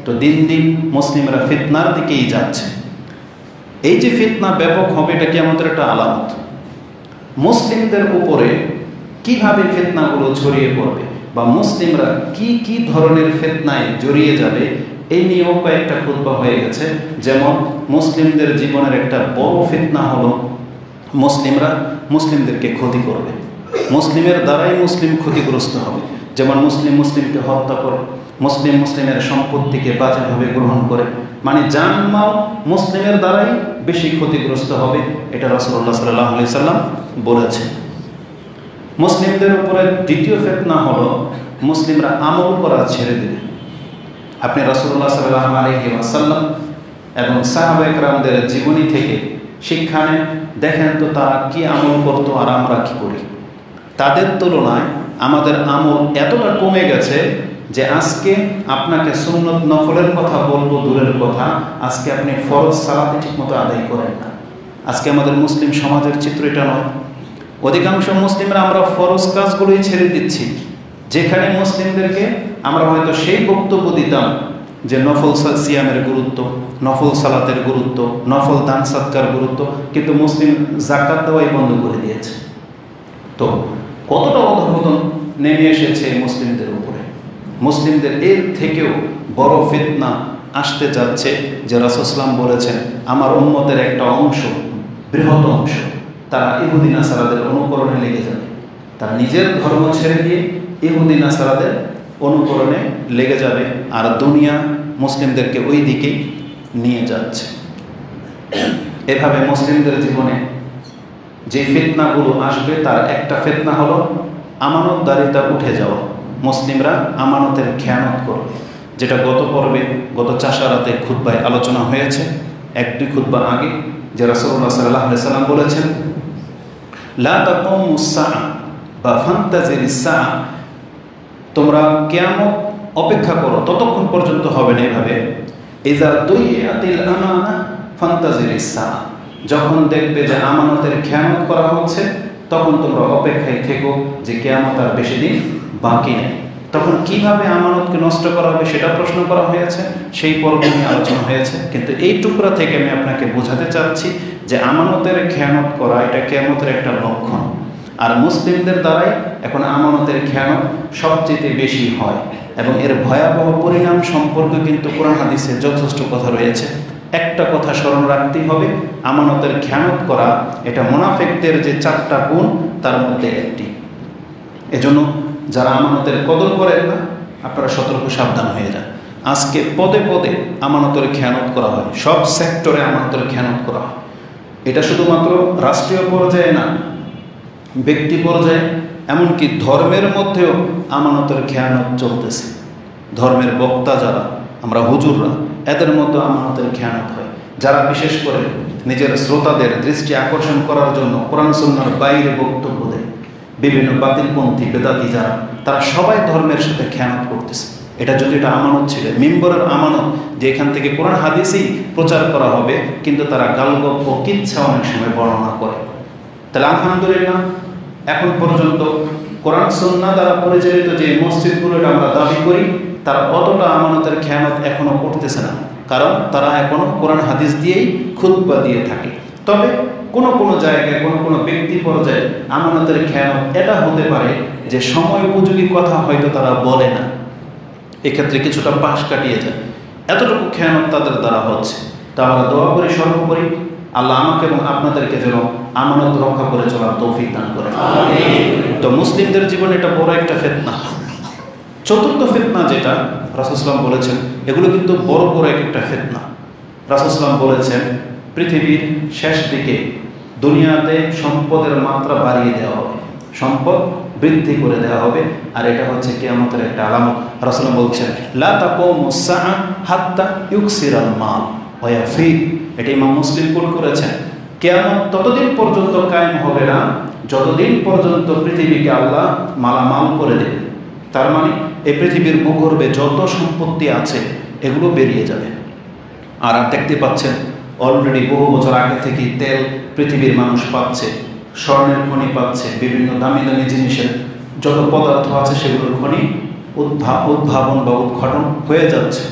তো দিন দিন মুসলিমরা ফিতনার দিকেই যাচ্ছে। এই যে ফিতনা ব্যাপক হবে, এটা কিয়ামতের একটা আলামত। মুসলিমদের উপরে কিভাবে ফিতনাগুলো ছড়িয়ে পড়বে বা মুসলিমরা কি কি ধরনের ফিতনায় জড়িয়ে যাবে, এই নিয়েও কয়েকটা খুতবা হয়ে গেছে। যেমন মুসলিমদের জীবনের একটা বড় ফিতনা হলো মুসলিমরা মুসলিমদেরকে ক্ষতি করবে, মুসলিমের দ্বারাই মুসলিম ক্ষতিগ্রস্ত হবে। যেমন মুসলিম মুসলিমকে হত্যা করে, মুসলিম মুসলিমের সম্পত্তিকে বাজেভাবে গ্রহণ করে, মানে জানমাল মুসলিমের দ্বারাই বেশি ক্ষতিগ্রস্ত হবে। এটা রাসূলুল্লাহ সাল্লাল্লাহু আলাইহি সাল্লাম বলেছেন। মুসলিমদের উপরে দ্বিতীয় ফিতনা হলো মুসলিমরা আমল করা ছেড়ে দেবে। আপনি রাসূলুল্লাহ সাল্লাল্লাহু আলাইহি ওয়াসাল্লাম এবং সাহাবায়ে কেরামদের জীবনী থেকে শিক্ষা নেন, দেখেন তো তারা কি আমল করতো আর আমরা কি করি। তাদের তুলনায় আমাদের আমল এতটা কমে গেছে যে আজকে আপনাকে সুন্নত নফলের কথা বলবো দূরের কথা, আজকে আপনি ফরজ সালাতে ঠিকমতো আদায় করেন না। আজকে আমাদের মুসলিম সমাজের চিত্র এটা নয়। অধিকাংশ মুসলিমরা আমরা ফরজ কাজগুলোই ছেড়ে দিচ্ছি, যেখানে মুসলিমদেরকে আমরা হয়তো সেই বক্তব্য দিতাম যে নফল সিয়ামের গুরুত্ব, নফল সালাতের গুরুত্ব, নফল দান সৎকার গুরুত্ব, কিন্তু মুসলিম যাকাত দেওয়াই বন্ধ করে দিয়েছে। তো কতটা অধঃপতন নেমে এসেছে মুসলিমদের উপরে। মুসলিমদের এর থেকেও বড় ফিতনা আসতে যাচ্ছে, যে রাসূল সাল্লাল্লাহু আলাইহি ওয়াসাল্লাম বলেছেন আমার উম্মতের একটা অংশ, বৃহৎ অংশ, তারা ইহুদি নাসারাদের অনুকরণে লেগে যাবে। তারা নিজের ধর্ম ছেড়ে দিয়ে ইহুদি নাসারাদের অনুকরণে লেগে যাবে, আর দুনিয়া মুসলিমদেরকে ওই দিকেই নিয়ে যাচ্ছে। এভাবে মুসলিমদের জীবনে যে ফিতনাগুলো আসবে, তার একটা ফিতনা হলো আমানতদারিতা উঠে যাওয়া। মুসলিমরা আমানতের খেয়ানত করবে, যেটা গত পর্বে, গত চাষারাতে খুতবায় আলোচনা হয়েছে। এক দুই খুতবা আগে যে রাসূলুল্লাহ সাল্লাল্লাহু আলাইহি ওয়াসাল্লাম বলেছেন লা তাকুমুস সাআ বা ফান্তাজিরিস সাআ, তোমরা কিয়ামত অপেক্ষা করো, ততক্ষণ পর্যন্ত হবে না এভাবে। ইযা দুইয়াতিল আমানা ফান্তাজিরিস সাআ, যখন দেখবে যে আমানতের খেয়ানত করা হচ্ছে, তখন তোমরা অপেক্ষায় থেকো যে কিয়ামত আর বেশি দিন বাকি নেই। তখন কিভাবে আমানতকে নষ্ট করা হবে সেটা প্রশ্ন করা হয়েছে, সেই পর্ব নিয়ে আলোচনা হয়েছে। কিন্তু এই টুকরা থেকে আমি আপনাকে বোঝাতে চাচ্ছি যে আমানতের খেয়ানত করা এটা কিয়ামতের একটা লক্ষণ। আর মুসলিমদের দ্বারাই এখন আমানতের খেয়ানত সবচেয়ে বেশি হয়, এবং এর ভয়াবহ পরিণাম সম্পর্কে কিন্তু কোরআন হাদিসে যথেষ্ট কথা রয়েছে। একটা কথা স্মরণ রাখতেই হবে, আমানতের খেয়ানত করা এটা মুনাফিকদের যে 4টা গুণ তার মধ্যে একটি। এজন্য যারা আমানতের কদর করেন না, আপনারা সতর্ক সাবধান হয়ে যান। আজকে পদে পদে আমানতের খেয়ানত করা হয়, সব সেক্টরে আমানতের খেয়ানত করা হয়। এটা শুধুমাত্র রাষ্ট্রীয় পর্যায়ে না, ব্যক্তি পর্যায়ে, এমনকি ধর্মের মধ্যেও আমানতের খেয়ানত চলতেছে। ধর্মের বক্তা যারা, আমরা হুজুররা, এদের মধ্যে আমানতের খেয়ানত হয়। যারা বিশেষ করে নিজের শ্রোতাদের দৃষ্টি আকর্ষণ করার জন্য কোরআন সুন্নাহর বাইরে বক্তব্য দেয়, বিভিন্ন বাতিলপন্থী বেদাতি যারা, তারা সবাই ধর্মের সাথে খেয়ানত করতেছে। এটা যদি এটা আমানত ছিল, মিম্বরের আমানত, যে এখান থেকে কোরআন হাদিসেই প্রচার করা হবে, কিন্তু তারা গালগপ্প কিচ্ছা অনেক সময় বর্ণনা করে। তাহলে আলহামদুলিল্লাহ এখন পর্যন্ত কোরআন সুন্নাহ দ্বারা পরিচালিত যে মসজিদগুলো আমরা দাবি করি, তারা অতটা আমানতের খেয়ানত এখনও করতেছে না, কারণ তারা এখনও কোরআন হাদিস দিয়েই খুতবা দিয়ে থাকে। তবে কোনো কোনো জায়গায়, কোনো কোনো ব্যক্তি পর্যায়ে আমানতের খেয়ানত এটা হতে পারে যে সময় উপযোগী কথা হয়তো তারা বলে না, এক্ষেত্রে কিছুটা পাশ কাটিয়ে যায়, এতটুকু খেয়ানত তাদের দ্বারা হচ্ছে। তা আমরা দোয়া করি সর্বোপরি আল্লাহ আমাকে এবং আপনাদেরকে যেন আমানত রক্ষা করে চলার তৌফিক দান করেন। তো মুসলিমদের জীবনে এটা বড় একটা ফিতনা। চতুর্থ ফিতনা যেটা রাসূল সাল্লাল্লাহু আলাইহি ওয়াসাল্লাম বলেছেন, এগুলো কিন্তু বড় বড় একটা ফিতনা। রাসূল সাল্লাল্লাহু আলাইহি ওয়াসাল্লাম বলেছেন পৃথিবীর শেষ দিকে দুনিয়াতে সম্পদের মাত্রা বাড়িয়ে দেওয়া হবে, সম্পদ বৃদ্ধি করে দেওয়া হবে, আর এটা হচ্ছে কিয়ামতের একটা আলামত। রাসূল বলছেন লা তাকুমুস সাআ হাত্তা ইউকসিরাল মাল ওয়া ইয়াফিদ, এটা ইমাম মুসলিম কোট করেছেন। কিয়ামত ততদিন পর্যন্ত কায়েম হবে না যতদিন পর্যন্ত পৃথিবীকে আল্লাহ মালামাল করে দেবে। তার মানে এই পৃথিবীর ভূগর্ভে যত সম্পত্তি আছে এগুলো বেরিয়ে যাবে। আর দেখতে পাচ্ছেন অলরেডি বহু বছর আগে থেকে তেল পৃথিবীর মানুষ পাচ্ছে, স্বর্ণের খনি পাচ্ছে, বিভিন্ন দামি দামি জিনিসের যত পদার্থ আছে সেগুলোর খনি উদ্ভাবন বা উদ্ঘাটন হয়ে যাচ্ছে।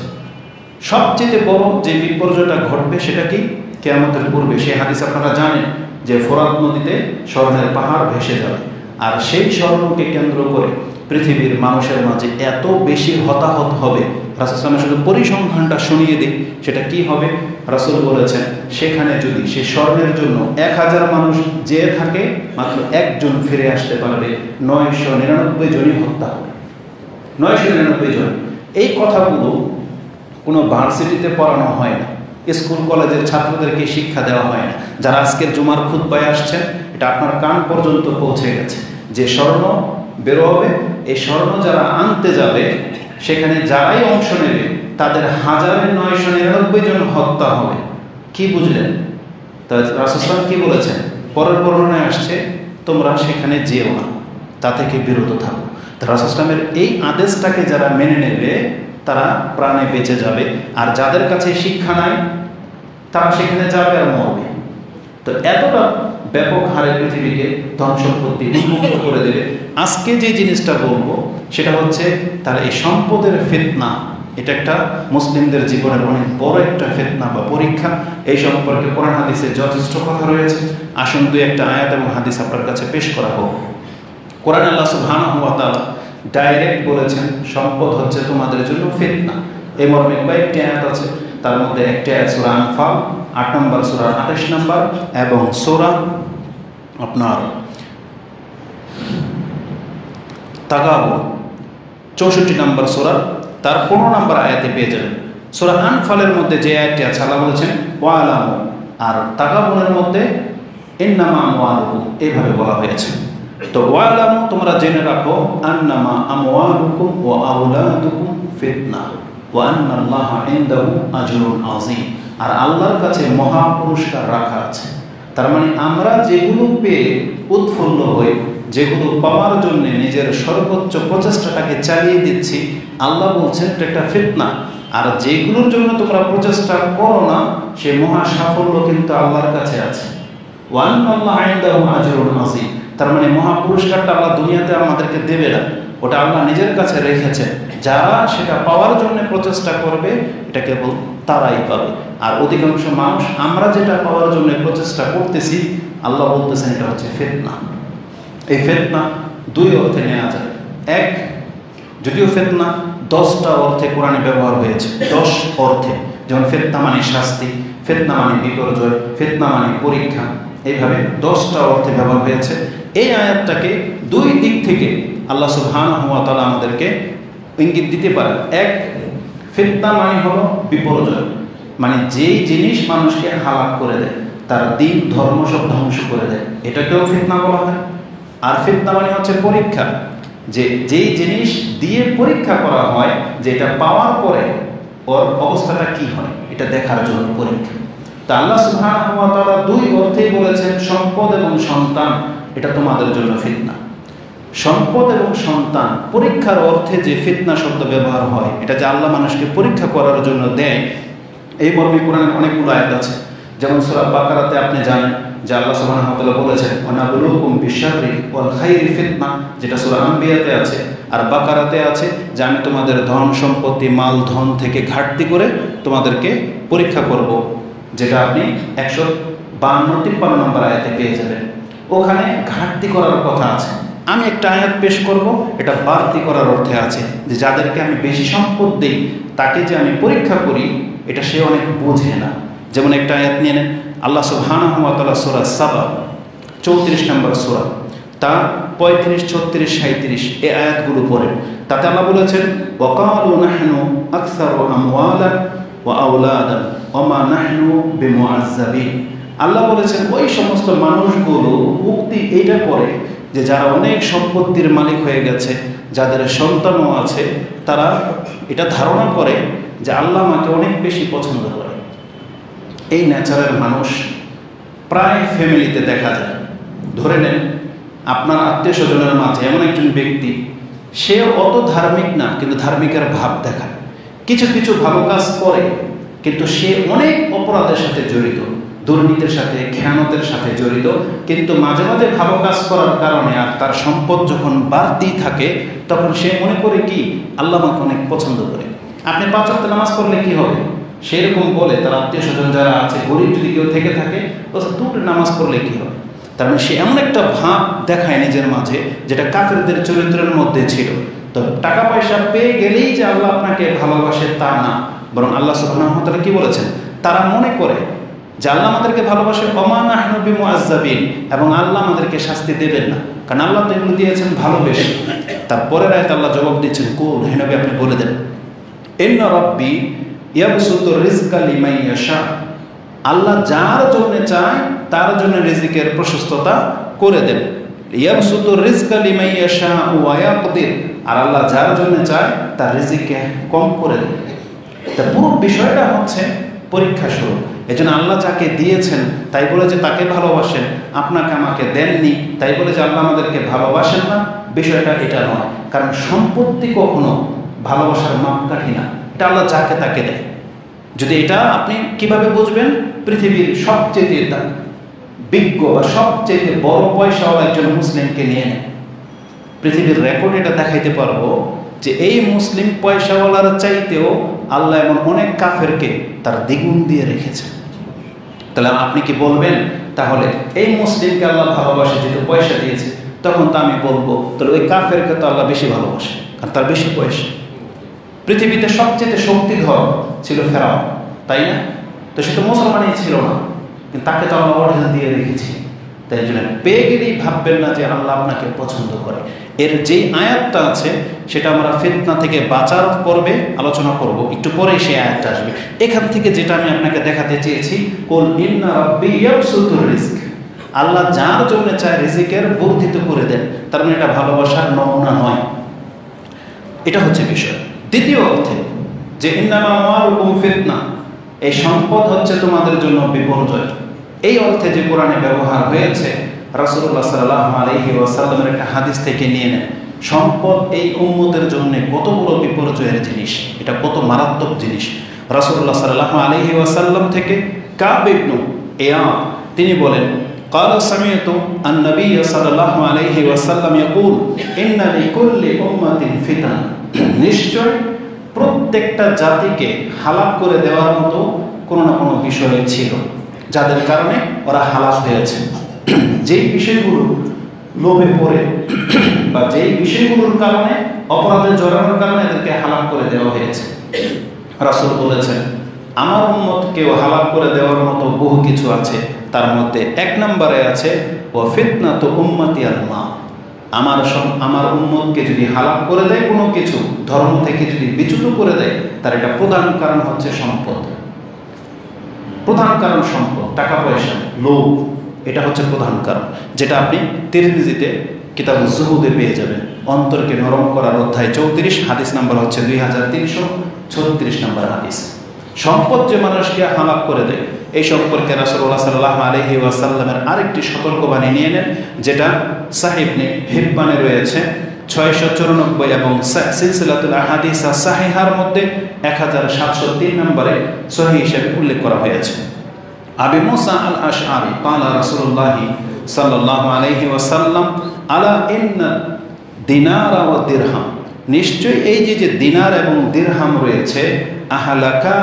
সবচেয়ে বড় যে বিপর্যয়টা ঘটবে সেটা কি? কিয়ামতের পূর্বে। সেই হাদিস আপনারা জানেন যে ফোরাত নদীতে স্বর্ণের পাহাড় ভেসে যাবে, আর সেই স্বর্ণকে কেন্দ্র করে পৃথিবীর মানুষের মাঝে এত বেশি হতাহত হবে। রাসূল সাল্লাল্লাহু আলাইহি ওয়াসাল্লাম শুধু পরিসংখ্যানটা শুনিয়ে দিই, সেটা কি হবে? রাসূল বলেছেন, সেখানে যদি সে স্বর্ণের জন্য 1000 মানুষ যেয়ে থাকে, মাত্র একজন ফিরে আসতে পারবে, 999 জনই হত্যা হবে। 999 জন। এই কথাগুলো কোনো ভার্সিটিতে পড়ানো হয় না, স্কুল কলেজের ছাত্রদেরকে শিক্ষা দেওয়া হয় না। যারা আজকের জুমার খুতবায় আসছেন, এটা আপনার কান পর্যন্ত পৌঁছে গেছে যে স্বর্ণ বেরো হবে, এই স্বর্ণ যারা আনতে যাবে সেখানে যারাই অংশ নেবে তাদের 1999 জন হত্যা হবে। কি বুঝলেন? তা রাসূল সাল্লাল্লাহু আলাইহি ওয়াসাল্লাম কি বলেছেন? পরের বর্ণনায় আসছে, তোমরা সেখানে যেও না, তা থেকে বিরত থাকো। তা রাসূল সাল্লাল্লাহু আলাইহি ওয়াসাল্লামের এই আদেশটাকে যারা মেনে নেবে তারা প্রাণে বেঁচে যাবে, আর যাদের কাছে শিক্ষা নাই তারা সেখানে যাবে আর মরবে। তো এতটা ব্যাপক হারে পৃথিবীকে ধন সম্পত্তি উন্মুক্ত করে দেবে। আজকে যে জিনিসটা বলবো সেটা হচ্ছে তার এই সম্পদের ফিতনা। এটা একটা মুসলিমদের জীবনের অনেক বড় একটা ফিতনা বা পরীক্ষা। এই সম্পর্কে কোরআন হাদিসে যথেষ্ট কথা রয়েছে। আসুন দুই একটা আয়াত এবং হাদিস আপনার কাছে পেশ করা হোক। কোরআন আল্লাহ সুবহানাহু ওয়া তাআলা ডাইরেক্ট বলেছেন, সম্পদ হচ্ছে তোমাদের জন্য ফিতনা। এই মর্মে কয়েকটি আয়াত আছে, তার মধ্যে একটি আয়াত সূরা আনফাল 8 নম্বর, সূরা 28 নম্বর এবং সূরা আপনার তাগাবুন 64 নম্বর সূরা তার 15 নম্বর আয়াতে পেয়ে যাবেন। সূরা আনফালের মধ্যে যে আয়াতটি আছে আল্লাহ বলেছেন ওয়ালামু, আর তাগাবুনের মধ্যে ইন্নামা আমওয়ালুকুম এইভাবে বলা হয়েছে। তো ওয়ালামু তোমরা জেনে রাখো, আন্নামা আমওয়ালুকুম ওয়া আওলাদুকুম ফিতনা ওয়া আন্নাল্লাহা ইনদাহু আজরুন আযীম, আর আল্লাহর কাছে মহা পুরস্কার রাখা আছে। তার মানে আমরা যেগুলো পেয়ে উৎফুল্ল হই, যেগুলো পাওয়ার জন্য নিজের সর্বোচ্চ প্রচেষ্টাটাকে চালিয়ে দিচ্ছি, আল্লাহ বলছেন এটা একটা ফিতনা। আর যেগুলোর জন্য তোমরা প্রচেষ্টা করো না, সে মহা সাফল্য কিন্তু আল্লাহর কাছে আছে। ওয়া আন্নাল্লাহা ইনদাহু আজরুন আযীম, তার মানে মহা পুরস্কারটা আল্লাহ দুনিয়াতে আমাদেরকে দেবে না, ওটা আল্লাহ নিজের কাছে রেখেছে। যারা সেটা পাওয়ার জন্য প্রচেষ্টা করবে এটা কেবল তারাই পাবে। আর অধিকাংশ মানুষ আমরা যেটা পাওয়ার জন্য প্রচেষ্টা করতেছি, আল্লাহ বলতেছেন এটা হচ্ছে ফিতনা। এই ফিতনা দুই অর্থে নেওয়া যায়। এক, যদিও ফিতনা 10টা অর্থে কোরআনে ব্যবহার হয়েছে, 10 অর্থে, যেমন ফিতনা মানে শাস্তি, ফিতনা মানে বিপর্যয়, ফিতনা মানে পরীক্ষা, এইভাবে 10টা অর্থে ব্যবহার হয়েছে। এই আয়াতটাকে দুই দিক থেকে আল্লাহ সুবহানাহু ওয়া তাআলা আমাদেরকে ইঙ্গিত দিতে পারে। এক, ফিতনা মানে হলো বিপর্যয়, মানে যেই জিনিস মানুষকে হালাক করে দেয়, তার দিন ধর্ম সব ধ্বংস করে দেয়, এটাকেও ফিতনা বলা হয়। আর ফিতনা মানে হচ্ছে পরীক্ষা, যে যেই জিনিস দিয়ে পরীক্ষা করা হয়, যে এটা পাওয়ার পরে ওর অবস্থাটা কি হয় এটা দেখার জন্য পরীক্ষা। তা আল্লাহ সুবহানাহু ওয়া তাআলা দুই অর্থেই বলেছেন, সম্পদ এবং সন্তান এটা তোমাদের জন্য ফিতনা। সম্পদ এবং সন্তান পরীক্ষার অর্থে যে ফিতনা শব্দ ব্যবহার হয়, এটা যে আল্লাহ মানুষকে পরীক্ষা করার জন্য দেয়, এই মর্মে কোরআনের অনেকগুলো আয়াত আছে। যেমন সূরা বাকারাতে আপনি জানেন যে আল্লাহ সুবহানাহু ওয়া তাআলা বলেছেন ওয়ানাবলুকুম বিশাররি ওয়াল খাইরি ফিতনা, যেটা সূরা আম্বিয়াতে আছে। আর বাকারাতে আছে যে আমি তোমাদের ধন সম্পত্তি মাল ধন থেকে ঘাটতি করে তোমাদেরকে পরীক্ষা করব, যেটা আপনি 152-53 নম্বর আয়াতে পেয়ে যাবেন। ওখানে ঘাটতি করার কথা আছে। আমি একটা আয়াত পেশ করব, এটা বাড়তি করার অর্থে আছে, যে যাদেরকে আমি বেশি সম্পদ দিই তাকে যে আমি পরীক্ষা করি এটা সে অনেক বোঝে না। যেমন একটা আয়াত নিয়ে নেন, আল্লাহ সুবহানাহু ওয়া তাআলা সূরা সাবা 34 নম্বর সূরা, তার 35, 36, 37 এই আয়াতগুলো পড়েন। তাতে আল্লাহ বলেছেন ওয়াকালু নাহনু আকসারু আমওয়ালান ওয়া আওলাদান ওয়া মা নাহনু বিমুআজ্জাবিন। আল্লাহ বলেছেন ওই সমস্ত মানুষগুলো উক্তি এইটা করে যে যারা অনেক সম্পত্তির মালিক হয়ে গেছে, যাদের সন্তানও আছে, তারা এটা ধারণা করে যে আল্লাহ আমাকে অনেক বেশি পছন্দ করে। এই ন্যাচারাল মানুষ প্রায় ফ্যামিলিতে দেখা যায়। ধরে নেন আপনার আত্মীয় স্বজনের মাঝে এমন একজন ব্যক্তি, সে অত ধার্মিক না কিন্তু ধার্মিকের ভাব দেখায়, কিছু কিছু ভালো কাজ করে, কিন্তু সে অনেক অপরাধের সাথে জড়িত, দুর্নীতির সাথে, খেয়ানতের সাথে জড়িত, কিন্তু মাঝে মাঝে ভালো কাজ করার কারণে আর তার সম্পদ যখন বাড়তি থাকে তখন সে মনে করে কি আল্লাহ আমাকে অনেক পছন্দ করে। আপনি 5 ওয়াক্ত নামাজ পড়লে কি হবে? সেরকম বলে তার আত্মীয় স্বজন যারা আছে, গরিব যদি কেউ থেকে থাকে, বলছে দুটো নামাজ পড়লে কি হবে। তার মানে সে এমন একটা ভাব দেখায় নিজের মাঝে যেটা কাফেরদের চরিত্রের মধ্যে ছিল। তো টাকা পয়সা পেয়ে গেলেই যে আল্লাহ আপনাকে ভালোবাসে তা না, বরং আল্লাহ সুবহানাহু ওয়া তাআলা কি বলেছেন, তারা মনে করে যে আল্লাহ আমাদেরকে ভালোবাসে, ওমা নাহনু বিমুআজ্জাবিন, এবং আল্লাহ আমাদেরকে শাস্তি দেবেন না, কারণ আল্লাহ তো এগুলো দিয়েছেন ভালোবেসে। তারপরের আয়াতে আল্লাহ জবাব দিচ্ছেন, কুল, হে নবী আপনি বলে দেন, ইন্না রাব্বি ইয়াবসুতু রিজকা লিমান ইয়াশা, আল্লাহ যার জন্য চায় তার জন্য রিজিকের প্রশস্ততা করে দেন। ইয়াবসুতু রিজকা লিমান ইয়াশা ওয়া ইয়াকদির, আর আল্লাহ যার জন্য চায় তার রিজিককে কম করে দেন। তা পুরো বিষয়টা হচ্ছে পরীক্ষা শুরু। এজন্য আল্লাহ যাকে দিয়েছেন তাই বলে যে তাকে ভালোবাসেন, আপনাকে আমাকে দেননি তাই বলে যে আল্লাহ আমাদেরকে ভালোবাসেন না, বিষয়টা এটা নয়। কারণ সম্পত্তি কখনো ভালোবাসার মাপকাঠি না, এটা আল্লাহ যাকে তাকে দেয়। যদি এটা আপনি কিভাবে বুঝবেন, পৃথিবীর সবচেয়ে বিজ্ঞ বা সবচেয়ে বড় পয়সাওয়ালা একজন মুসলিমকে নিয়ে নেন, পৃথিবীর রেকর্ড এটা দেখাইতে পারবো যে এই মুসলিম পয়সাওয়ালার চাইতেও আল্লাহ এমন অনেক কাফেরকে তার দ্বিগুণ দিয়ে রেখেছেন। তাহলে আপনি কি বলবেন, তাহলে এই মুসলিমকে আল্লাহ ভালোবাসে যেহেতু পয়সা দিয়েছে, তখন তো আমি বলবো তাহলে ওই কাফেরকে তো আল্লাহ বেশি ভালোবাসে আর তার বেশি পয়সা। পৃথিবীতে সবচেয়ে শক্তিধর ছিল ফেরাউন, তাই না? তো সে তো মুসলমানই ছিল না, কিন্তু তাকে তো আল্লাহ অর্ডার দিয়ে রেখেছি। তাই জন্য পেয়ে গেলেই ভাববেন না যে আল্লাহ আপনাকে পছন্দ করে। এর যেই আয়াতটা আছে সেটা আমরা ফিতনা থেকে বাঁচার পর্বে আলোচনা করব, একটু পরেই সেই আয়াতটা আসবে। এখান থেকে যেটা আমি আপনাকে দেখাতে চেয়েছি, কুল ইন্না রাব্বি ইয়াবসুতুর রিজক, আল্লাহ যার জন্য চায় রিজিকের বর্ধিত করে দেন। তার মানে এটা ভালোবাসার নমুনা নয়, এটা হচ্ছে বিষয়। দ্বিতীয় অর্থে যে ইন্নামা আমওয়ালুকুম ফিতনা, এই সম্পদ হচ্ছে তোমাদের জন্য বিপর্যয়, এই অর্থে যে কোরআনে ব্যবহার হয়েছে, রাসূলুল্লাহ সাল্লাল্লাহু আলাইহি ওয়াসাল্লামের একটা হাদিস থেকে নিয়ে নেন। সম্পদ এই উম্মতের জন্য কত বড় বিপর্যয়ের জিনিস, এটা কত মারাত্মক জিনিস। রাসূলুল্লাহ সাল্লাল্লাহু আলাইহি ওয়াসাল্লাম থেকে কাব ইবনে ইয়াদ তিনি বলেন, قال سمعت النبي صلى الله عليه وسلم يقول إن لكل أمة فتن, নিশ্চয় প্রত্যেকটা জাতিকে হালাক করে দেওয়ার মতো কোনো না কোনো বিষয় ছিল যাদের কারণে ওরা হালাক হয়েছে। যেই বিষয়গুলো লোভে পড়ে বা যেই বিষয়গুলোর কারণে অপরাধে জড়ানোর কারণে এদেরকে হালাক করে দেওয়া হয়েছে, রাসূল বলেছেন আমার উম্মতকেও হালাক করে দেওয়ার মতো বহু কিছু আছে। তার মধ্যে এক নম্বরে আছে ও ফিতনাতু উম্মতি আল-মা, আমার উম্মতকে যদি হালাক করে দেয় কোনো কিছু, ধর্ম থেকে যদি বিচ্যুত করে দেয়, তার এটা প্রধান কারণ হচ্ছে সম্পদ। প্রধান কারণ সম্পদ, টাকা পয়সা, লোভ, এটা হচ্ছে প্রধান কারণ, যেটা আপনি তিরমিজিতে কিতাবুজ যুহুদে পেয়ে যাবেন। অন্তরকে নরম করার অধ্যায় 34, হাদিস নাম্বার হচ্ছে 2336 নম্বর হাদিস। সম্পদ যে মানুষকে হালাক করে দেয়, এই সম্পর্কে রাসূলুল্লাহ সাল্লাল্লাহু আলাইহি ওয়াসাল্লামের আরেকটি সতর্কবাণী নিয়ে নেন, যেটা সাহিহ ইবনে হিব্বানে রয়েছে 694 এবং সিলসিলাতুল আহাদিস সাহিহার মধ্যে 1703 নম্বরে সহিহ হিসেবে উল্লেখ করা হয়েছে। আবু মুসা আল আশআরী قال رسول الله صلى الله عليه وسلم আলা ইন্না দিনারা ওয়া দিরহাম, নিশ্চয় এই যে দিনার এবং দিরহাম রয়েছে, আহলাকা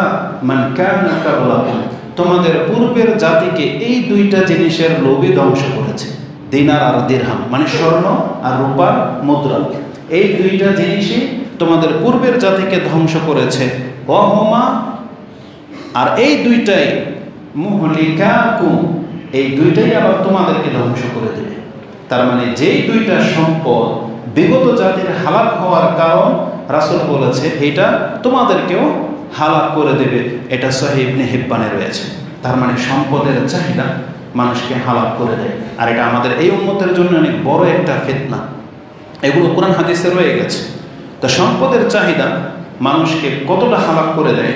মান কানা ক্বাবলাকুম, তোমাদের পূর্বের জাতিকে এই দুইটা জিনিসের লোভে ধ্বংস করেছে। দিনার আর দিরহাম মানে স্বর্ণ আর রূপার মুদ্রা, এই দুইটা জিনিসই তোমাদের পূর্বের জাতিকে ধ্বংস করেছে। ওয়াহুমা, আর এই দুইটাই মুহলিকাকুম, এই দুইটাই আবার তোমাদেরকে ধ্বংস করে দেবে। তার মানে যেই দুইটা সম্পদ বিগত জাতির হালাক হওয়ার কারণ, রাসূল বলেছে এটা তোমাদেরকেও হালাক করে দেবে। এটা সহিহ ইবনে হিব্বানে রয়েছে। তার মানে সম্পদের চাহিদা মানুষকে হালাক করে দেয়, আর এটা আমাদের এই উম্মতের জন্য অনেক বড় একটা ফিতনা। এগুলো কোরআন হাদিসে রয়ে গেছে। তো সম্পদের চাহিদা মানুষকে কতটা হালাক করে দেয়,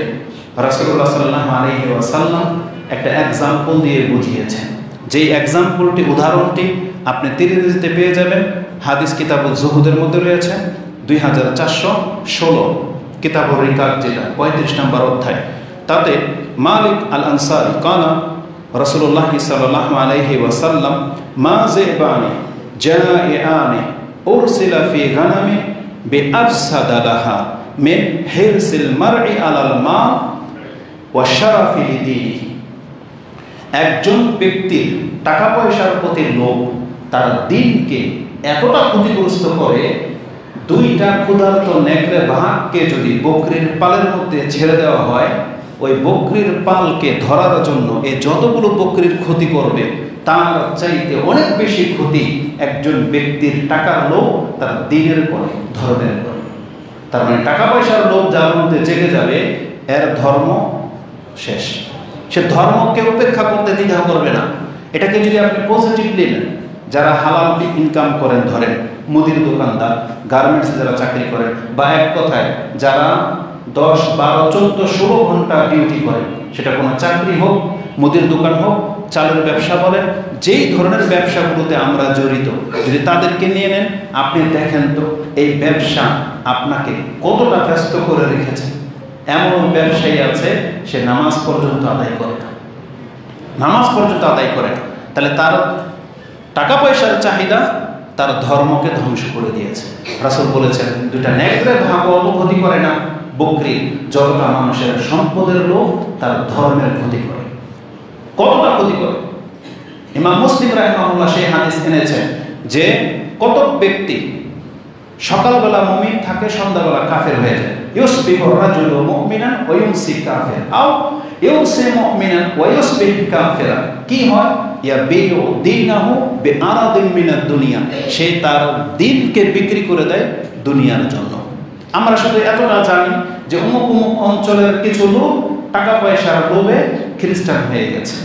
রাসূলুল্লাহ সাল্লাল্লাহু আলাইহি ওয়াসাল্লাম একটা এক্সাম্পল দিয়ে বুঝিয়েছেন। যেই এক্সাম্পলটি, উদাহরণটি আপনি তিরমিজিতে পেয়ে যাবেন, হাদিস কিতাবুল যুহুদের মধ্যে রয়েছে 2416 কিতাবুর রিকাব, যেটা 35 নম্বর অধ্যায়। তাতে মালিক আল আনসারী কানা রাসূলুল্লাহ সাল্লাল্লাহু আলাইহি ওয়াসাল্লাম মা যিবানি জাইআনি উরসিলা ফি গানামি বিআফসাদা লাহা মিন হিরসিল মারই আলাল মাল ওয়া শারাফি লিদীনিহি। একজন ব্যক্তির টাকা পয়সার প্রতি লোভ তার দিনকে এতটা ক্ষতিগ্রস্ত করে, দুইটা ক্ষুধার্ত নেকড়ে বাঘকে যদি বকরির পালের মধ্যে ছেড়ে দেওয়া হয়, ওই বকরির পালকে ধরার জন্য এ যতগুলো বকরির ক্ষতি করবে তার চাইতে অনেক বেশি ক্ষতি একজন ব্যক্তির টাকার লোভ তার দিনের করে, ধর্মের করে। তার মানে টাকা পয়সার লোভ যার মধ্যে জেগে যাবে, এর ধর্ম শেষ। সে ধর্মকে উপেক্ষা করতে দ্বিধা করবে না। এটাকে যদি আপনি পজিটিভলি নেন, যারা হালাল ইনকাম করেন, ধরেন মুদির দোকানদার, গার্মেন্টসে যারা চাকরি করেন, বা এক কথায় যারা 10, 12, 14, 16 ঘন্টা ডিউটি করেন, সেটা কোনো চাকরি হোক, মুদির দোকান হোক, চালের ব্যবসা বলেন, যেই ধরনের ব্যবসাগুলোতে আমরা জড়িত, যদি তাদেরকে নিয়ে নেন, আপনি দেখেন তো এই ব্যবসা আপনাকে কতটা ব্যস্ত করে রেখেছে। এমন ব্যবসায়ী আছে সে নামাজ পর্যন্ত আদায় করে না, নামাজ পর্যন্ত আদায় করে না। তাহলে তার টাকা পয়সার চাহিদা তার ধর্মকে ধ্বংস করে দিয়েছে। রাসূল বলেছেন, দুইটা নেকড়ে ভাগও ক্ষতি করে না বকরি, যতটা মানুষের সম্পদের লোভ তার ধর্মের ক্ষতি করে। কতটা ক্ষতি করে? ইমাম মুসলিম রাহিমাহুল্লাহ সেই হাদিস এনেছেন যে কত ব্যক্তি সকালবেলা মুমিন থাকে, সন্ধ্যাবেলা কাফের হয়ে যায়। ইউসবিহু রাজুলু মুমিনান ওয়া ইউমসি কাফির, আও ইউমসি মুমিনান ওয়া ইউসবিহু কাফিরা। কি হয়? ইয়াবিউ দীনাহু বিআরাদিন মিনাদ দুনিয়া, সে তার দিনকে বিক্রি করে দেয় দুনিয়ার জন্য। আমরা শুধু এতটা জানি যে অমুক অমুক অঞ্চলের কিছু লোক টাকা পয়সার লোভে খ্রিস্টান হয়ে গেছে।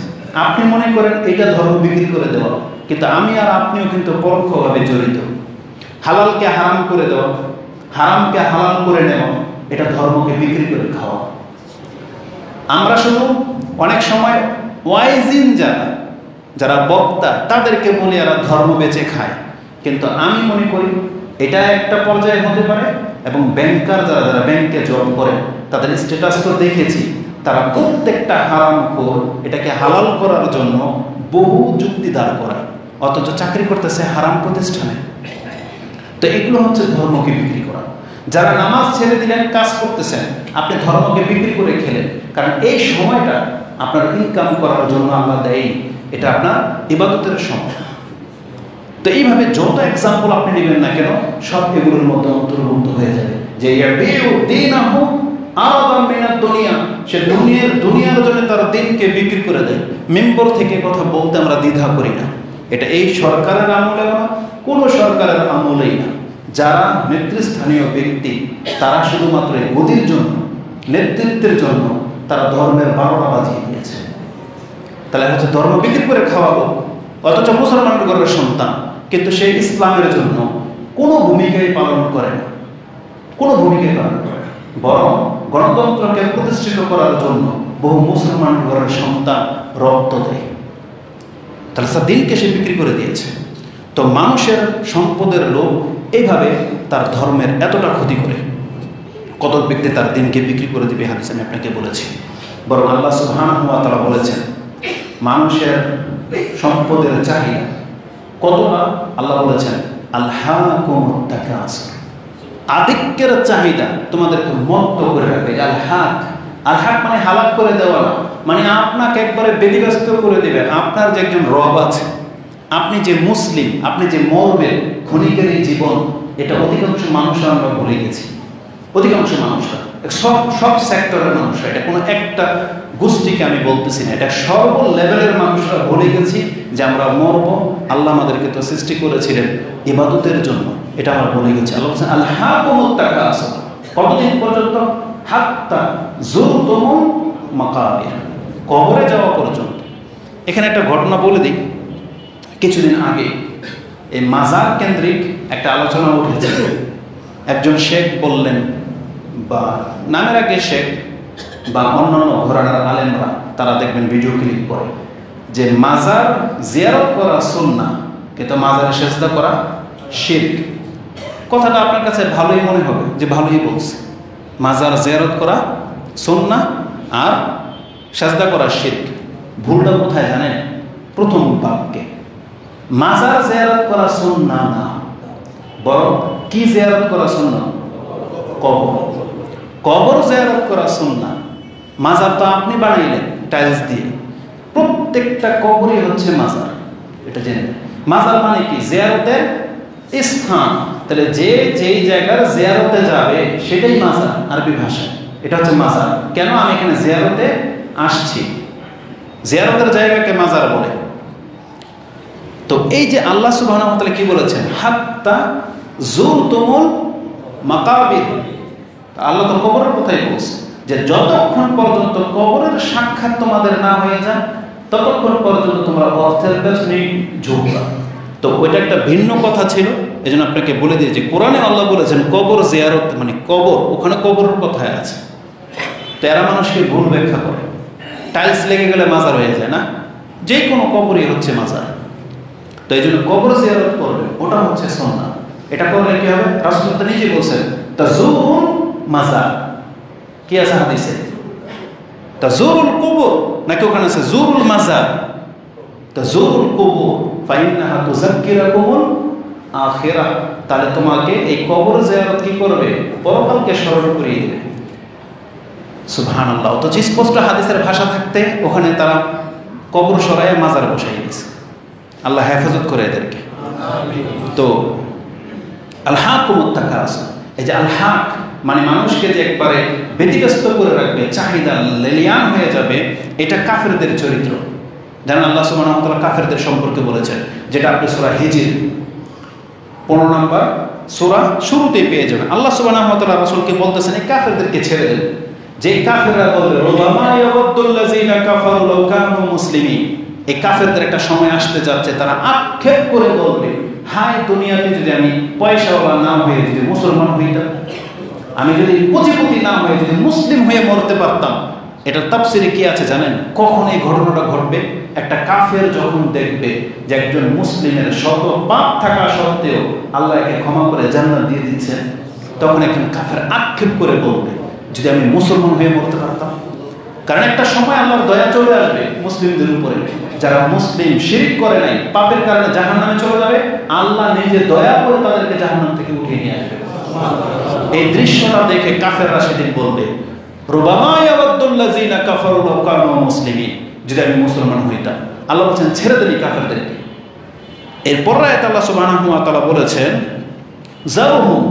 আপনি মনে করেন এটা ধর্ম বিক্রি করে দেওয়া, কিন্তু আমি আর আপনিও কিন্তু পরোক্ষভাবে জড়িত। হালালকে হারাম করে দেওয়া, হারামকে হালাল করে নেওয়া, এটা ধর্মকে বিক্রি করে খাওয়া। আমরা শুধু অনেক সময় ওয়াইজিন যারা বক্তা তাদেরকে বলে এরা ধর্ম বেচে খায়, কিন্তু আমি মনে করি এটা একটা পর্যায়ে হতে পারে। এবং ব্যাংকার যারা ব্যাংকে জব করেন তাদের স্ট্যাটাস তো দেখেছি, তারা প্রত্যেকটা হারামখোর এটাকে হালাল করার জন্য বহু যুক্তি দাঁড় করায়, অথচ চাকরি করতেছে হারাম প্রতিষ্ঠানে। তো এগুলো হচ্ছে ধর্মকে বিক্রি করা। যারা নামাজ ছেড়ে দিলেন, কাজ করতেছেন, আপনি ধর্মকে বিক্রি করে খেলেন, কারণ এই সময়টা আপনার ইনকাম করার জন্য আল্লাহ দেয়, এটা আপনার ইবাদতের সময়। তো এইভাবে যত এক্সাম্পল আপনি নেবেন না কেন, সব এগুলোর মধ্যে অন্তর্ভুক্ত হয়ে যাবে। যে সে দুনিয়ার জন্য তার দিনকে বিক্রি করে দেয়। মেম্বর থেকে কথা বলতে আমরা দ্বিধা করি না। এটা এই সরকারের আমলে না, কোনো সরকারের আমলেই না। যারা নেতৃস্থানীয় ব্যক্তি তারা শুধুমাত্র গদির জন্য, নেতৃত্বের জন্য তারা ধর্মের 12টা বাজিয়ে দিয়েছে। তাহলে হচ্ছে ধর্ম বিক্রি করে খাওয়াবো, অথচ মুসলমান ঘরের সন্তান, কিন্তু সে ইসলামের জন্য কোনো ভূমিকাই পালন করে না, কোনো ভূমিকাই পালন করে না। বরং গণতন্ত্রকে প্রতিষ্ঠিত করার জন্য বহু মুসলমান ঘরের সন্তান রক্ত দেয়। তাহলে তার দিনকে সে বিক্রি করে দিয়েছে। তো মানুষের সম্পদের লোভ এইভাবে তার ধর্মের এতটা ক্ষতি করে। কত ব্যক্তি তার দিনকে বিক্রি করে দিবে, হাদিস আমি আপনাকে বলেছি। বরং আল্লাহ সুবহানাহু ওয়া তাআলা বলেছেন, মানুষের সম্পদের চাহিদা কতটা, আল্লাহ বলেছেন আলহাকুমুত তাকাসুর, আধিক্যের চাহিদা তোমাদেরকে মত্ত করে রাখবে। আলহাক মানে হালাক করে দেওয়া না, মানে আপনাকে একবারে ব্যতিব্যস্ত করে দেবে। আপনার যে একজন রব আছে, আপনি যে মুসলিম, আপনি যে মরবেন, ক্ষণিকের এই জীবন, এটা অধিকাংশ মানুষরা আমরা ভুলে গেছি। অধিকাংশ মানুষরা, সব সেক্টরের মানুষরা, এটা কোনো একটা গোষ্ঠীকে আমি বলতেছি না, এটা সর্ব লেভেলের মানুষরা ভুলে গেছি যে আমরা মরব। আল্লাহ আমাদেরকে তো সৃষ্টি করেছিলেন ইবাদতের জন্য, এটা আমরা ভুলে গেছি। আল্লাহ বলছেন আলহাকুমুত তাকাসুর, কতদিন পর্যন্ত? হাত্তা যুরতুমুল মাকাবির, কবরে যাওয়া পর্যন্ত। এখানে একটা ঘটনা বলে দিই। কিছুদিন আগে এই মাজার কেন্দ্রিক একটা আলোচনা উঠেছে। একজন শেখ বললেন, বা নামের আগে শেখ বা অন্যান্য ঘরানার আলেমরা, তারা দেখবেন ভিডিও ক্লিপ করে যে মাজার জিয়ারত করা সুন্নাহ, কিন্তু মাজারে সেজদা করা শিরক। কথাটা আপনার কাছে ভালোই মনে হবে যে ভালোই বলছে, মাজার জিয়ারত করা সুন্নাহ আর সেজদা করা শিরক। ভুলটা কোথায় জানেন? প্রথম বাক্যে। মাজার জিয়ারত করা সুন্নাহ না, বরং কি জিয়ারত করা সুন্নাহ? কবর। কবর জিয়ারত করা সুন্নাহ। মাজার তো আপনি বানাইলেন টাইলস দিয়ে, প্রত্যেকটা কবরই হচ্ছে মাজার, এটা জেনে নেন। মাজার মানে কি? জিয়ারতের স্থান। তাহলে যে যেই জায়গার জিয়ারতে যাবে সেটাই মাজার আরবি ভাষায়, এটা হচ্ছে মাজার। কেন? আমি এখানে জিয়ারতে আসছি, জিয়ারতের জায়গাকে মাজার বলে। তো এই যে আল্লাহ সুবহানাহু ওয়া তাআলা কি বলেছেন, হাত্তা যুরতুমুল মাকাবির, আল্লাহ তো কবরের কথাই বলছে যে যতক্ষণ পর্যন্ত কবরের সাক্ষাৎ তোমাদের না হয়ে যায় ততক্ষণ পর্যন্ত তোমরা অর্থের পেছনে ঝুঁকবা। তো ওইটা একটা ভিন্ন কথা ছিল, এই জন্য আপনাকে বলে দিই যে কোরআনে আল্লাহ বলেছেন কবর জিয়ারত মানে কবর, ওখানে কবরের কথাই আছে। তো এরা মানুষকে ভুল ব্যাখ্যা করে, টাইলস লেগে গেলে মাজার হয়ে যায় না, যে কোনো কবরই হচ্ছে মাজার। তো এই জন্য কবর জিয়ারত করবে, ওটা হচ্ছে সুন্নাহ। এটা করলে কি হবে? রাসূল তো নিজে বলছেন তাজুরুল মাজার, কি আছে হাদিসে? তাজুরুল কুবুর, নাকি ওখানে আছে জুরুল মাজার? তাজুরুল কুবুর ফাইন্নাহা তুযাক্কিরুকুমুল আখিরাহ, তাহলে তোমাকে এই কবর জিয়ারত কি করবে? পরকালকে স্মরণ করিয়ে দেবে। সুবহানাল্লাহ। তো স্পষ্ট হাদিসের ভাষা থাকতে ওখানে তারা কবর সরাইয়া মাজার বসাই দিয়েছে। আল্লাহ হেফাজত করে এদেরকে। তো আল হাকুমুত তাকাসুর, এই যে আল হাক মানে মানুষকে যে একবারে ব্যতিব্যস্ত করে রাখবে, চাহিদা লেলিয়ান হয়ে যাবে, এটা কাফেরদের চরিত্র। জানেন আল্লাহ সুবহানাহু ওয়া তাআলা কাফেরদের সম্পর্কে বলেছেন, যেটা আপনি সূরা হিজর 15 নম্বর সূরা শুরুতেই পেয়ে যাবেন। আল্লাহ সুবহানাহু ওয়া তাআলা রাসূলকে বলতেছেন এই কাফেরদেরকে ছেড়ে দেন। যে কাফেররা বলবে রুবামা ইয়াওয়াদ্দুল্লাযিনা কাফারু লাউ কানু মুসলিমিন, এই কাফেরদের একটা সময় আসতে যাচ্ছে, তারা আক্ষেপ করে বলবে, হায় দুনিয়াতে যদি আমি পয়সাওয়ালা না হয়ে যদি মুসলমান হইতাম, আমি যদি পুঁজিপতি না হয়ে যদি মুসলিম হয়ে মরতে পারতাম। এটা তাফসিরে কি আছে জানেন? কখন এই ঘটনাটা ঘটবে? একটা কাফের যখন দেখবে যে একজন মুসলিমের শত পাপ থাকা সত্ত্বেও আল্লাহ একে ক্ষমা করে জান্নাত দিয়ে দিচ্ছেন, তখন একজন কাফের আক্ষেপ করে বলবে যদি আমি মুসলমান হয়ে মরতে পারতাম। কারণ একটা সময় আল্লাহর দয়া চলে আসবে মুসলিমদের উপরে, যারা মুসলিম শিরক করে নাই, পাপের কারণে জাহান্নামে চলে যাবে, আল্লাহ নিজে দয়া করে তাদেরকে জাহান্নাম থেকে উঠিয়ে নিয়ে আসবে। এই দৃশ্যটা দেখে কাফেররা সেদিন বলবে রুবামা ইয়াওয়াদ্দুল্লাযিনা কাফারু লাউ কানু মুসলিমিন, যদি আমি মুসলমান হইতাম। আল্লাহ বলেছেন ছেড়ে দেন কাফেরদেরকে। এরপর আয়াত আল্লাহ সুবহানাহু ওয়া তাআলা বলেছেন যারহুম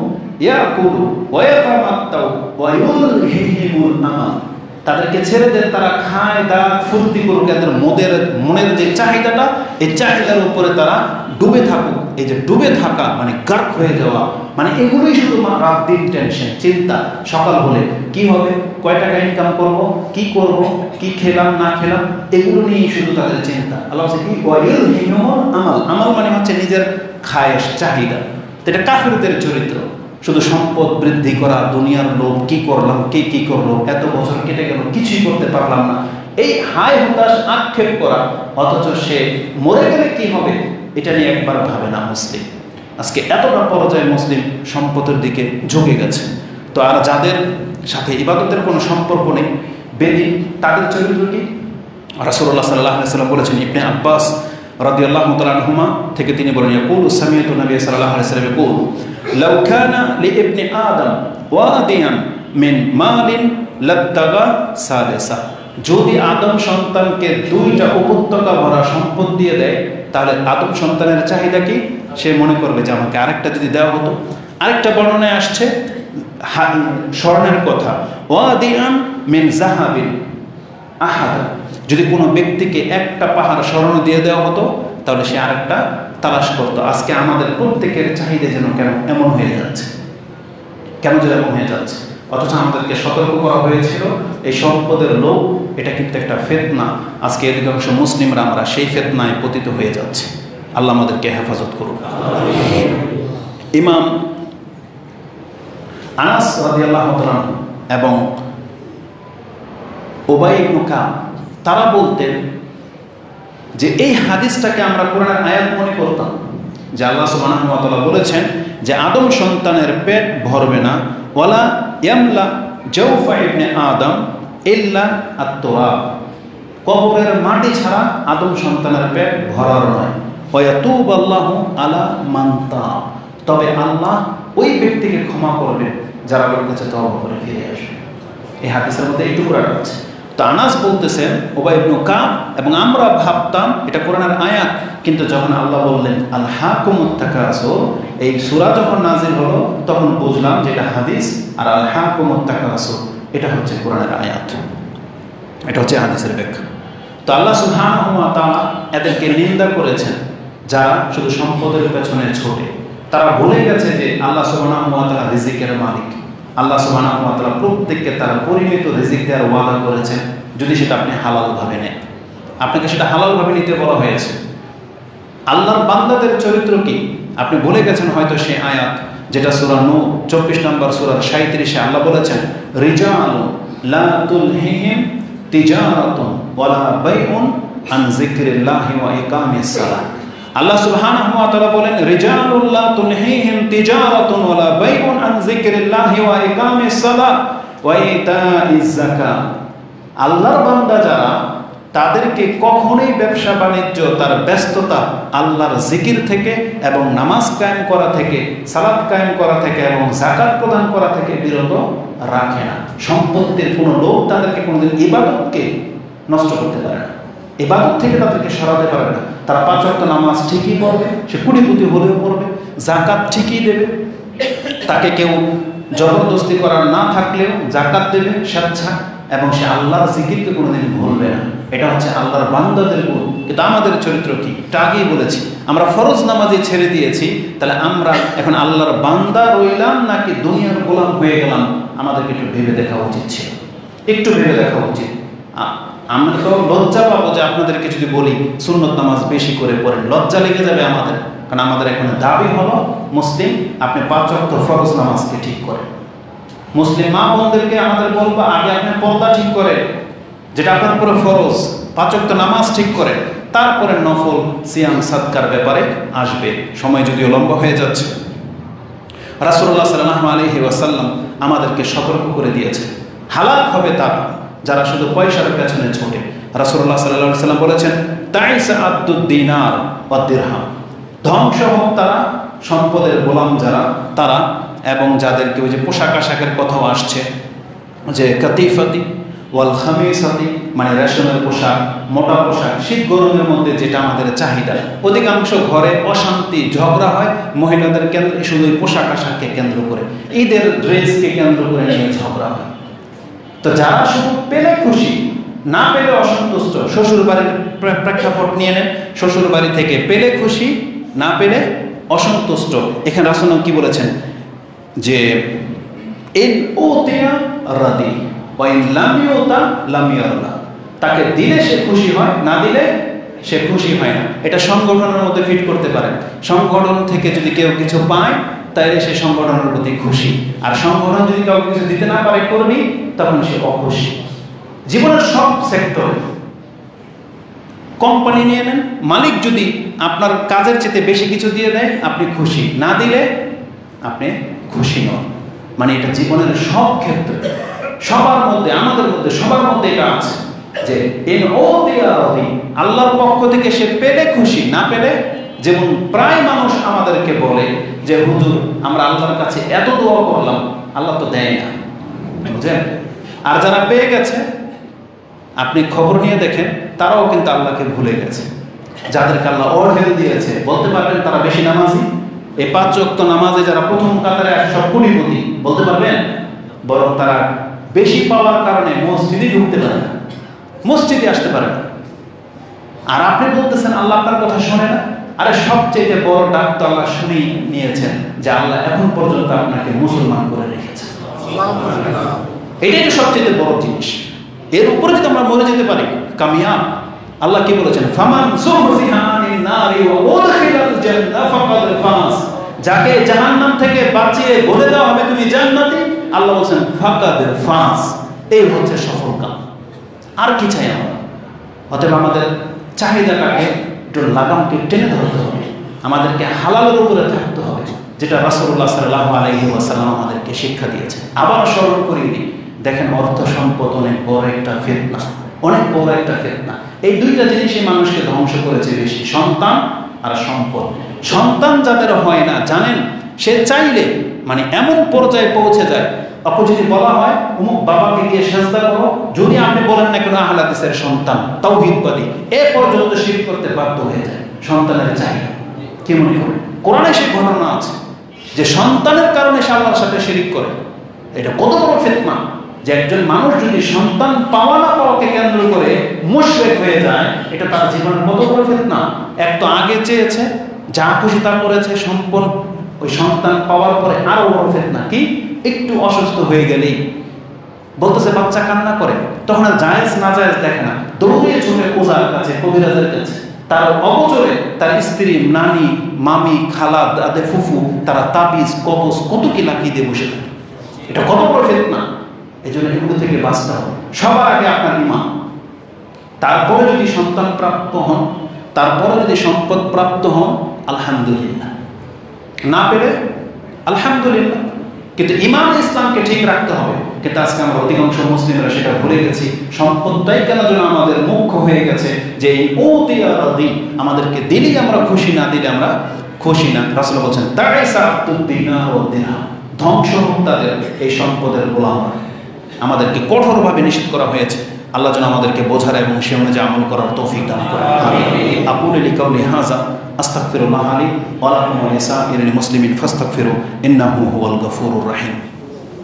ইয়াকুলু ওয়া ইয়াতামাত্তাউ ওয়া ইউলহিহিমুল আমাল, তাদেরকে ছেড়ে দেন, তারা খায় দায় ফুর্তি করুক, এদের মনের যে চাহিদাটা, এই চাহিদার উপরে তারা ডুবে থাকুক। এই যে ডুবে থাকা মানে গার্ক হয়ে যাওয়া, মানে এগুলোই শুধু রাত দিন টেনশন, চিন্তা। সকাল হলে কি হবে, কয় টাকা ইনকাম করব, কি করব, কি খেলাম না খেলাম, এগুলো নিয়েই শুধু তাদের চিন্তা। আল্লাহ বলছে কি ওয়াইলহিমুল আমাল, আমাল মানে হচ্ছে নিজের খায়েশ চাহিদা। তো এটা কাফেরদের চরিত্র, শুধু সম্পদ বৃদ্ধি করা, দুনিয়ার লোভ, কি করলাম, কে কি করলো, এত বছর কেটে গেল কিছুই করতে পারলাম না, এই হায় হতাশ আক্ষেপ করা। অথচ সে মরে গেলে কি হবে এটা নিয়ে একবার ভাবে না মুসলিম। আজকে এতটা পর্যায়ে মুসলিম সম্পদের দিকে ঝুঁকে গেছে। তো আর যাদের সাথে ইবাদতের কোনো সম্পর্ক নেই, বেদিন, তাদের চরিত্র কি? রাসূলুল্লাহ সাল্লাল্লাহু আলাইহি ওয়াসাল্লাম বলেছেন, ইবনে আব্বাস রাদিয়াল্লাহু তাআলা আনহুমা থেকে তিনি বলেন, ইয়াকুলু সামিআতু নবী সাল্লাল্লাহু আলাইহি ওয়াসাল্লাম ইয়াকুল লাউ কানা লিইবনি আদম ওয়াদিয়ান মিন মালিন লাবতাগা সালিসা, যদি আদম সন্তানকে 2টা উপত্যকা ভরা সম্পদ দিয়ে দেয়, তাহলে আদম সন্তানের চাহিদা কি? সে মনে করবে যে আমাকে আরেকটা যদি দেওয়া হতো। আরেকটা বর্ণনায় আসছে স্বর্ণের কথা, ওয়াদিয়ান মিন যাহাবিন আহাদা, যদি কোনো ব্যক্তিকে একটা পাহাড় স্বর্ণ দিয়ে দেওয়া হতো তাহলে সে আরেকটা তালাশ করতো। আজকে আমাদের প্রত্যেকের চাহিদা যেন কেন এমন হয়ে যাচ্ছে, কেন যেন এমন হয়ে যাচ্ছে, অথচ আমাদেরকে সতর্ক করা হয়েছিল এই সম্পদের লোভ এটা কিন্তু একটা ফিতনা। আজকে অধিকাংশ মুসলিমরা আমরা সেই ফিতনায় পতিত হয়ে যাচ্ছে। আল্লাহ আমাদেরকে হেফাজত করুন। ইমাম আনাস রাদিয়াল্লাহু তাআলা এবং উবাই ইবনে কাব তারা বলতেন যে এই হাদিসটাকে আমরা কোরআনের আয়াত মনে করতাম, যে আল্লাহ সুবহানাহু ওয়া তাআলা বলেছেন যে আদম সন্তানের পেট ভরবে না, ওয়ালা ইয়ামলা জাওফা ইবনে আদম ইল্লা আত-তুরাব, কবরের মাটি ছাড়া আদম সন্তানের পেট ভরার নয়। ওয়া ইয়াতুবুল্লাহু আলা মান তাব, তবে আল্লাহ ওই ব্যক্তিকে ক্ষমা করবেন যারা ওর কাছে তওবা করে ফিরে আসবে। এই হাদিসের মধ্যে এই টুকরাটা আছে। তো আনাস বলতেছেন উবাই ইবনে কাব, এবং আমরা ভাবতাম এটা কোরআনের আয়াত, কিন্তু যখন আল্লাহ বললেন আল হাকুমুত তাকাসুর, এই সূরা যখন নাজিল হলো তখন বুঝলাম যে এটা হাদিস, আর আল হাকুমুত তাকাসুর এটা হচ্ছে কোরআনের আয়াত, এটা হচ্ছে হাদিসের ব্যাখ্যা। তো আল্লাহ সুবহানাহু ওয়া তাআলা এদেরকে নিন্দা করেছেন যারা শুধু সম্পদের পেছনে ছোটে। তারা ভুলে গেছে যে আল্লাহ সুবহানাহু ওয়া তাআলা রিজিকের মালিক। আল্লাহ সুবহানাহু ওয়া তাআলা প্রত্যেককে তারা পরিমিত রিজিক দেওয়ার ওয়াদা করেছেন, যদি সেটা আপনি হালালভাবে নেন। আপনাকে সেটা হালালভাবে নিতে বলা হয়েছে। আল্লাহর বান্দাদের চরিত্র কি আপনি ভুলে গেছেন হয়তো সে আয়াত, যেটা সূরা নূর 24 নম্বর সূরার 37-এ আল্লাহ বলেছেন রিজালুন লা তুলহিহিম তিজারাতুন ওয়ালা বাইউন আন যিকরিল্লাহি ওয়া ইকামিস সালাহ। আল্লাহ সুবহানাহু ওয়া তাআলা বলেন রিজালুন লা তুলহিহিম তিজারাতুন ওয়ালা বাইউন আন যিকরিল্লাহি ওয়া ইকামিস সালাহ ওয়া ইতাইজ যাকাত। আল্লাহর বান্দা যারা, তাদেরকে কখনোই ব্যবসা বাণিজ্য, তার ব্যস্ততা আল্লাহর জিকির থেকে এবং নামাজ কায়েম করা থেকে, সালাত কায়েম করা থেকে এবং যাকাত প্রদান করা থেকে বিরত রাখে না। সম্পত্তির কোনো লোক তাদেরকে কোনোদিন ইবাদতকে নষ্ট করতে পারে না, ইবাদত থেকে তাদেরকে সরাতে পারে না। তারা 5 ওয়াক্ত নামাজ ঠিকই পড়বে, সে কোটিপতি হলেও পড়বে, যাকাত ঠিকই দেবে, তাকে কেউ জবরদস্তি করার না থাকলেও যাকাত দেবে স্বেচ্ছা, এবং সে আল্লাহর জিকিরকে কোনোদিন ভুলবে না। এটা হচ্ছে আল্লাহর বান্দাদের গুণ। কিন্তু আমাদের চরিত্র কি, এটা আগেই বলেছি, আমরা ফরজ নামাজে ছেড়ে দিয়েছি। তাহলে আমরা এখন আল্লাহর বান্দা রইলাম নাকি দুনিয়ার গোলাম হয়ে গেলাম? আমাদেরকে একটু ভেবে দেখা উচিত ছিল, একটু ভেবে দেখা উচিত। আমরা তো লজ্জা পাবো যে আপনাদেরকে যদি বলি সুন্নত নামাজ বেশি করে পড়েন, লজ্জা লেগে যাবে আমাদের। কারণ আমাদের এখন দাবি হলো মুসলিম, আপনি 5 ওয়াক্ত ফরজ নামাজকে ঠিক করেন। মুসলিম মা বোনদেরকে আমাদের বলবো আগে আপনি পর্দা ঠিক করেন, যেটা আপনার উপরে ফরজ, 5 ওয়াক্ত নামাজ ঠিক করেন, তারপরে নফল সিয়াম সাদকার ব্যাপারে আসবে। সময় যদিও লম্বা হয়ে যাচ্ছে। রাসূলুল্লাহ সাল্লাল্লাহু আলাইহি ওয়াসাল্লাম আমাদেরকে সতর্ক করে দিয়েছে, হালাক হবে তারা যারা শুধু পয়সার পেছনে ছোটে। রাসূলুল্লাহ সাল্লাল্লাহু আলাইহি ওয়াসাল্লাম বলেছেন তাইসা আদ্দুদ দিনার ওয়া দিরহাম, ধ্বংস হোক তারা, সম্পদের গোলাম যারা তারা, এবং যাদেরকে ওই যে পোশাক আশাকের কথাও আসছে যে কাতিফাতি ওয়াল খামিসাতি, মানে রেশমের পোশাক, মোটা পোশাক, শীত গরমের মধ্যে যেটা আমাদের চাহিদা। অধিকাংশ ঘরে অশান্তি ঝগড়া হয় মহিলাদের কেন্দ্র, শুধু পোশাক আশাককে কেন্দ্র করে, ঈদের ড্রেসকে কেন্দ্র করে নিয়ে ঝগড়া হয়। তো যারা শুধু পেলে খুশি, না পেলে অসন্তুষ্ট, শ্বশুর বাড়ির প্রেক্ষাপট নিয়ে নেন, শ্বশুর বাড়ি থেকে পেলে খুশি, না পেলে অসন্তুষ্ট। এখানে রাসূল কি বলেছেন যে ইন উতিয়া রাদি ওয়া ইন লাম ইউতা লাম ইয়ারদা, তাকে দিলে সে খুশি হয়, না দিলে সে খুশি হয় না। এটা সংগঠনের মধ্যে ফিট করতে পারেন। সংগঠন থেকে যদি কেউ কিছু পায় তাহলে সে সংগঠনের প্রতি খুশি, আর সংগঠন যদি কাউকে কিছু দিতে না পারে কর্মী, তখন সে অখুশি। জীবনের সব সেক্টরে, কোম্পানি নিয়ে নেন, মালিক যদি আপনার কাজের চেয়ে বেশি কিছু দিয়ে দেয় আপনি খুশি, না দিলে আপনি খুশি নন। মানে এটা জীবনের সব ক্ষেত্রে, সবার মধ্যে, আমাদের মধ্যে, সবার মধ্যে এটা আছে যে আল্লাহর পক্ষ থেকে সে পেলে খুশি, না পেলে, যেমন প্রায় মানুষ আমাদেরকে বলে যে হুজুর আমরা আল্লাহর কাছে এত দোয়া করলাম, আল্লাহ তো দেয় না, বুঝলেন? আর যারা পেয়ে গেছে আপনি খবর নিয়ে দেখেন, তারাও কিন্তু আল্লাহকে ভুলে গেছে। যাদেরকে আল্লাহ অঢেল দিয়েছে, বলতে পারবেন তারা বেশি নামাজি? এই 5 ওয়াক্ত নামাজে যারা প্রথম কাতারে আসে সব কোটিপতি, বলতে পারবেন? বরং তারা বেশি পাওয়ার কারণে মসজিদে ঢুকতে পারে না, মসজিদে আসতে পারে না। আর আপনি বলতেছেন আল্লাহ আপনার কথা শোনে না। আরে সবচেয়ে বড় ডাক তো আল্লাহ শুনেই নিয়েছেন, যে আল্লাহ এখন পর্যন্ত আপনাকে মুসলমান করে রেখেছে। এটাই সবচেয়ে বড় জিনিস। এর উপরে যদি আমরা মরে যেতে পারি কামিয়াব। আল্লাহ কি বলেছেন? ফামান সুহজিহা আনিন নারি ওয়া উদখিলাল জান্নাহ ফাকাদ ফাজ, যাকে জাহান্নাম থেকে বাঁচিয়ে বলে দেওয়া হবে তুমি জান্নাতি, আল্লাহ বলেন ফাকাদ ফাজ, এই হচ্ছে সফল কাম। আর কি চাই আমরা? অতএব আমাদের চাহিদাটাকে একটু লাগামকে টেনে ধরতে হবে, আমাদেরকে হালালের উপরে থাকতে হবে, যেটা রাসূলুল্লাহ সাল্লাল্লাহু আলাইহি ওয়াসাল্লাম আমাদেরকে শিক্ষা দিয়েছে। আবার স্মরণ করিয়ে দিই, দেখেন অর্থ সম্পদ অনেক বড় একটা ফিতনা, অনেক বড় একটা ফিতনা। এই দুইটা জিনিসই মানুষকে ধ্বংস করেছে বেশি, সন্তান আর সম্পদ। সন্তান যাদের হয় না, জানেন, সে চাইলে মানে এমন পর্যায়ে পৌঁছে যায় আপু যদি বলা হয় অমুক বাবাকে গিয়ে সেজদা করো, যদি আপনি বলেন না কেন আহলে হাদিসের সন্তান তাওহীদবাদী, এ পর্যন্ত শিরক করতে বাধ্য হয়ে যায় সন্তানের চাহিদা। কি মনে করেন? কোরআনে সেই ঘটনা আছে যে সন্তানের কারণে সে আল্লাহর সাথে শিরক করে। এটা কত বড় ফিতনা যে একজন মানুষ যদি সন্তান পাওয়া না পাওয়াকে কেন্দ্র করে মুশরিক হয়ে যায়, এটা তার জীবনের কত বড় ফিতনা। এক তো আগে চেয়েছে, যা খুশি তা করেছে সম্পূর্ণ, ওই সন্তান পাওয়ার পরে আরো বড় ফিতনা কি, একটু অসুস্থ হয়ে গেলেই বলতেছে বাচ্চা কান্না করে, তখন আর জায়েজ না জায়েজ দেখে না, দৌড়িয়ে ছুটে ওজার কাছে, কবিরাজের কাছে। তার অগোচরে তার স্ত্রী, নানি, মামি, খালা, দাদে, ফুফু তারা তাবিজ, কবজ কত কি লাগিয়ে দিয়ে বসে থাকে। এটা কত বড় ফিতনা। এই জন্য এগুলো থেকে বাঁচতে হবে। সবার আগে আপনার ঈমান, তারপরে যদি সন্তান প্রাপ্ত হন, তারপরে যদি সম্পদ প্রাপ্ত হন, আলহামদুলিল্লাহ, না পেরে আলহামদুলিল্লাহ, কিন্তু ঈমান ইসলামকে ঠিক রাখতে হবে। কিন্তু আজকে আমরা অধিকাংশ মুসলিমরা সেটা ভুলে গেছি। সম্পদটাই কেন যেন আমাদের মুখ্য হয়ে গেছে, যে এই ওতিয়ারাদি আমাদেরকে দিলেই আমরা খুশি, না দিলে আমরা খুশি না। রাসূল বলেছেন তাইসা আব্দুদ দিনার ওয়াদ দিরহাম, ধ্বংস হোক তাদের এই সম্পদের গোলামরা। আমাদেরকে কঠোরভাবে নিষেধ করা হয়েছে। আল্লাহ যেন আমাদেরকে বোঝার এবং সে অনুযায়ী আমল করার তৌফিক দান করেন। আকুলু লিকাউলি হাযা আস্তাগফিরুল্লাহ লি ওয়া লাকুম ওয়া লিসাইরিল মুসলিমিন ফাস্তাগফিরু ইন্নাহু হুয়াল গফুরুর রহিম।